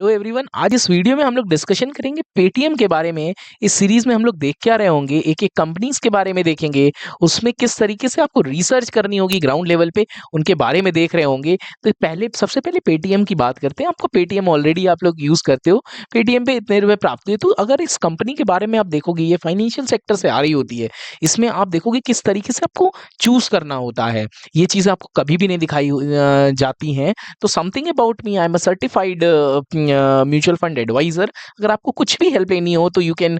तो एवरीवन, आज इस वीडियो में हम लोग डिस्कशन करेंगे पेटीएम के बारे में। इस सीरीज में हम लोग देख क्या रहे होंगे, एक एक कंपनीज के बारे में देखेंगे, उसमें किस तरीके से आपको रिसर्च करनी होगी ग्राउंड लेवल पे, उनके बारे में देख रहे होंगे। तो पहले सबसे पहले पेटीएम की बात करते हैं। आपको पेटीएम ऑलरेडी आप लोग यूज करते हो, पेटीएम पे इतने रुपए प्राप्त हुए। तो अगर इस कंपनी के बारे में आप देखोगे, ये फाइनेंशियल सेक्टर से आ रही होती है, इसमें आप देखोगे किस तरीके से आपको चूज करना होता है। ये चीजें आपको कभी भी नहीं दिखाई जाती हैं। तो something about me, I am a certified mutual fund advisor. अगर आपको कुछ भी हेल्प लेनी हो तो you can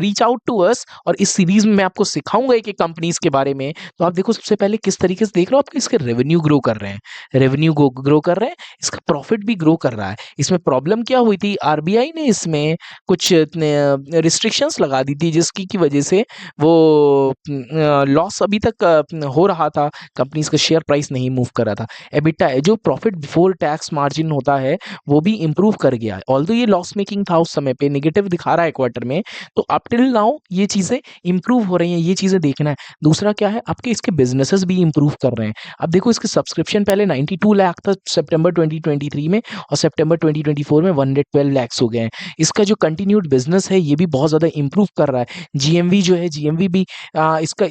reach out to us. और इस सीरीज में मैं आपको सिखाऊंगा एक एक कंपनीज के बारे में। तो आप देखो, सबसे पहले किस तरीके से देख रहे हो, आपके इसके रेवेन्यू ग्रो कर रहे हैं, रेवेन्यू ग्रो कर रहे हैं, इसका प्रॉफिट भी ग्रो कर रहा है। इसमें प्रॉब्लम क्या हुई थी, आरबीआई ने इसमें कुछ रिस्ट्रिक्शंस लगा दी थी, जिसकी की वजह से वो लॉस अभी तक हो रहा था, कंपनीज का शेयर प्राइस नहीं मूव कर रहा था। एबिटा है, जो प्रॉफिट बिफोर टैक्स मार्जिन होता है, वो भी इंप्रूव कर गया है। ऑल्दो ये लॉस मेकिंग था उस समय पे, नेगेटिव दिखा रहा है क्वार्टर में, तो अप टिल नाउ ये चीजें इंप्रूव हो रही हैं। ये चीजें देखना है। दूसरा क्या है, आपके इसके बिजनेसेस भी इंप्रूव कर रहे हैं। अब देखो, इसके सब्सक्रिप्शन पहले 92 लाख था सितंबर 2023 में, और सितंबर 2024 में 112 लाख हो गए हैं। इसका जो कंटिन्यूड बिजनेस है, ये भी बहुत ज्यादा इंप्रूव कर रहा है। जीएमवी जो है, जीएमवी भी इसका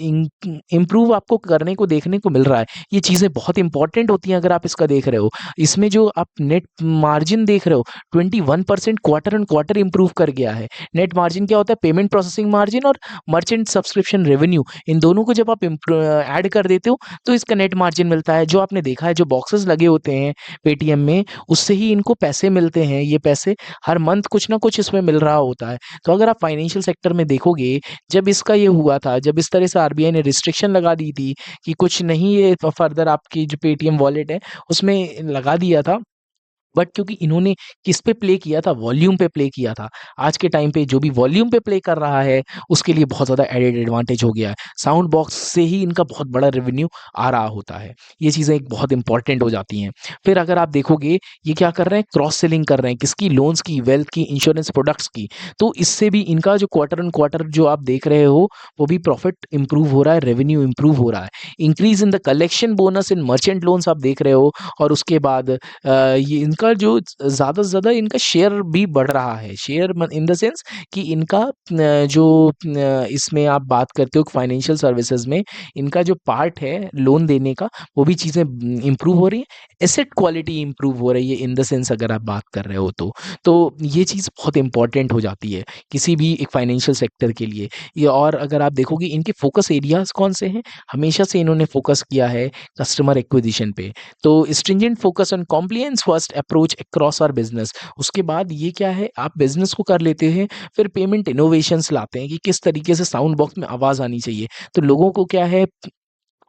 इंप्रूव आपको करने को देखने को मिल रहा है। ये चीजें बहुत इंपॉर्टेंट होती हैं अगर आप इसका देख रहे हो। इसमें जो आप नेट मार्जिन देख रहे हो, 21% क्वार्टर ऑन क्वार्टर इंप्रूव कर गया है। नेट मार्जिन क्या होता है, पेमेंट प्रोसेसिंग मार्जिन और मर्चेंट सब्सक्रिप्शन रेवेन्यू, इन दोनों को जब आप ऐड कर देते हो तो इसका नेट मार्जिन मिलता है। जो आपने देखा है, जो बॉक्सेस लगे होते हैं पेटीएम में, उससे ही इनको पैसे मिलते हैं। ये पैसे हर मंथ कुछ ना कुछ इसमें मिल रहा होता है। तो अगर आप फाइनेंशियल सेक्टर में देखोगे, जब इसका ये हुआ था, जब इस तरह से आरबीआई ने रिस्ट्रिक्शन लगा दी थी कि कुछ नहीं, ये फर्दर आपकी जो पेटीएम वॉलेट है उसमें लगा दिया था, बट क्योंकि इन्होंने किस पे प्ले किया था, वॉल्यूम पे प्ले किया था। आज के टाइम पे जो भी वॉल्यूम पे प्ले कर रहा है, उसके लिए बहुत ज़्यादा एडेड एडवांटेज हो गया है। साउंड बॉक्स से ही इनका बहुत बड़ा रेवेन्यू आ रहा होता है। ये चीज़ें एक बहुत इंपॉर्टेंट हो जाती हैं। फिर अगर आप देखोगे, ये क्या कर रहे हैं, क्रॉस सेलिंग कर रहे हैं, किसकी, लोन्स की, वेल्थ की, इंश्योरेंस प्रोडक्ट्स की। तो इससे भी इनका जो क्वार्टर ऑन क्वार्टर जो आप देख रहे हो, वो भी प्रॉफिट इंप्रूव हो रहा है, रेवेन्यू इंप्रूव हो रहा है। Increase in the collection bonus in merchant loans आप देख रहे हो। और उसके बाद ये इनका जो ज़्यादा से ज़्यादा इनका शेयर भी बढ़ रहा है। शेयर इन द सेंस कि इनका जो इसमें आप बात करते हो फाइनेंशियल सर्विसेज में, इनका जो पार्ट है लोन देने का, वो भी चीज़ें इंप्रूव हो रही हैं। एसेट क्वालिटी इंप्रूव हो रही है इन द सेंस, अगर आप बात कर रहे हो तो ये चीज़ बहुत इंपॉर्टेंट हो जाती है किसी भी एक फाइनेंशियल सेक्टर के लिए। ये, और अगर आप देखोगे इनके फोकस एरियाज कौन से हैं, हमेशा से इन्होंने फोकस किया है कस्टमर एक्विजिशन पे। तो stringent focus on compliance first approach across our business. उसके बाद ये क्या है, आप बिजनेस को कर लेते हैं, फिर पेमेंट इनोवेशंस लाते हैं कि किस तरीके से साउंड बॉक्स में आवाज़ आनी चाहिए। तो लोगों को क्या है,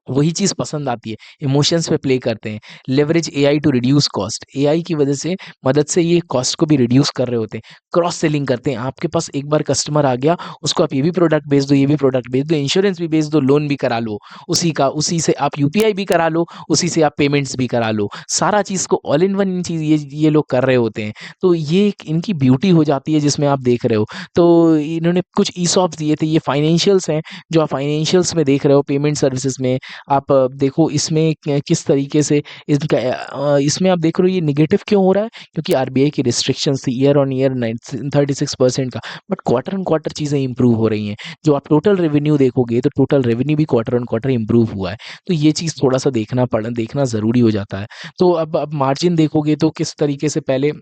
वही चीज़ पसंद आती है, इमोशंस पे प्ले करते हैं। Leverage AI to reduce cost, AI की वजह से, मदद से ये कॉस्ट को भी रिड्यूस कर रहे होते हैं। क्रॉस सेलिंग करते हैं, आपके पास एक बार कस्टमर आ गया, उसको आप ये भी प्रोडक्ट बेच दो, ये भी प्रोडक्ट बेच दो, इंश्योरेंस भी बेच दो, लोन भी करा लो उसी का, उसी से आप यूपीआई भी करा लो, उसी से आप पेमेंट्स भी करा लो। सारा चीज़ को ऑल इन वन चीज़ ये लोग कर रहे होते हैं। तो ये एक इनकी ब्यूटी हो जाती है जिसमें आप देख रहे हो। तो इन्होंने कुछ ईसॉप्स दिए थे, ये फाइनेंशियल्स हैं जो आप फाइनेंशियल्स में देख रहे हो, पेमेंट सर्विसेज में। आप देखो इसमें किस तरीके से इनका इसमें आप देख रहे हो ये नेगेटिव क्यों हो रहा है, क्योंकि आरबीआई की रिस्ट्रिक्शंस थी ईयर ऑन ईयर 36% का। बट क्वार्टर ऑन क्वार्टर चीज़ें इंप्रूव हो रही हैं। जो आप टोटल रेवेन्यू देखोगे, तो टोटल रेवेन्यू भी क्वार्टर ऑन क्वार्टर इंप्रूव हुआ है। तो ये चीज़ थोड़ा सा देखना ज़रूरी हो जाता है। तो अब मार्जिन देखोगे तो किस तरीके से पहले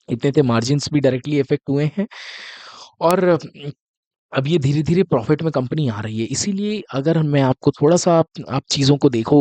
इतने थे मार्जिन्स भी डायरेक्टली इफेक्ट हुए हैं, और अब ये धीरे-धीरे प्रॉफ़िट में कंपनी आ रही है। इसीलिए अगर मैं आपको थोड़ा-सा आप चीज़ों को देखो,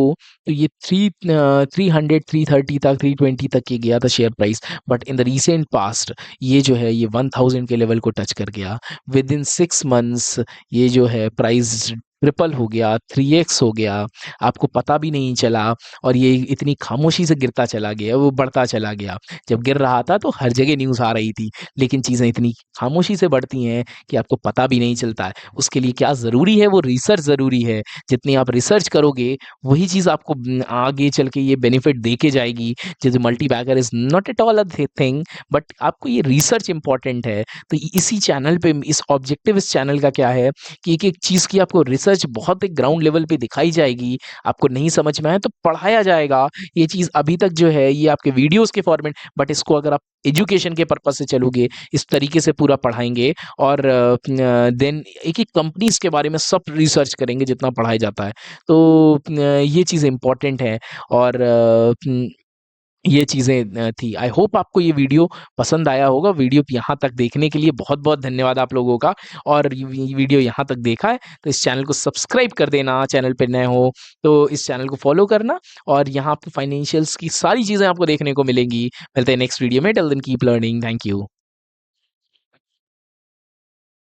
तो ये 300, 330 तक, 320 तक ये गया था share price. But in the recent past ये जो है, ये 1000 के लेवल को टच कर गया। विदिन 6 मंथ्स ये जो है प्राइस ट्रिपल हो गया, 3x हो गया, आपको पता भी नहीं चला। और ये इतनी खामोशी से गिरता चला गया, वो बढ़ता चला गया। जब गिर रहा था तो हर जगह न्यूज़ आ रही थी, लेकिन चीज़ें इतनी खामोशी से बढ़ती हैं कि आपको पता भी नहीं चलता है। उसके लिए क्या ज़रूरी है, वो रिसर्च ज़रूरी है। जितनी आप रिसर्च करोगे, वही चीज़ आपको आगे चल के ये बेनिफिट दे के जाएगी। जैसे multibagger is not at all a thing, but आपको ये रिसर्च इंपॉर्टेंट है। तो इसी चैनल पे, इस ऑब्जेक्टिव इस चैनल का क्या है कि एक-एक चीज़ की आपको रिसर्च रिसर्च बहुत एक ग्राउंड लेवल पे दिखाई जाएगी। आपको नहीं समझ में आए तो पढ़ाया जाएगा। ये चीज़ अभी तक जो है ये आपके वीडियोज़ के फॉर्मेट, बट इसको अगर आप एजुकेशन के पर्पज़ से चलोगे, इस तरीके से पूरा पढ़ाएँगे और देन एक-एक कंपनीज़ के बारे में सब रिसर्च करेंगे जितना पढ़ाया जाता है। तो ये चीज़ें इम्पोर्टेंट हैं और ये चीज़ें थी। आई होप आपको ये वीडियो पसंद आया होगा। वीडियो यहाँ तक देखने के लिए बहुत-बहुत धन्यवाद आप लोगों का। और ये वीडियो यहाँ तक देखा है तो इस चैनल को सब्सक्राइब कर देना, चैनल पे नए हो तो इस चैनल को फॉलो करना और यहाँ आपको फाइनेंशियल्स की सारी चीज़ें आपको देखने को मिलेंगी। मिलते हैं नेक्स्ट वीडियो में, till then keep learning. Thank you.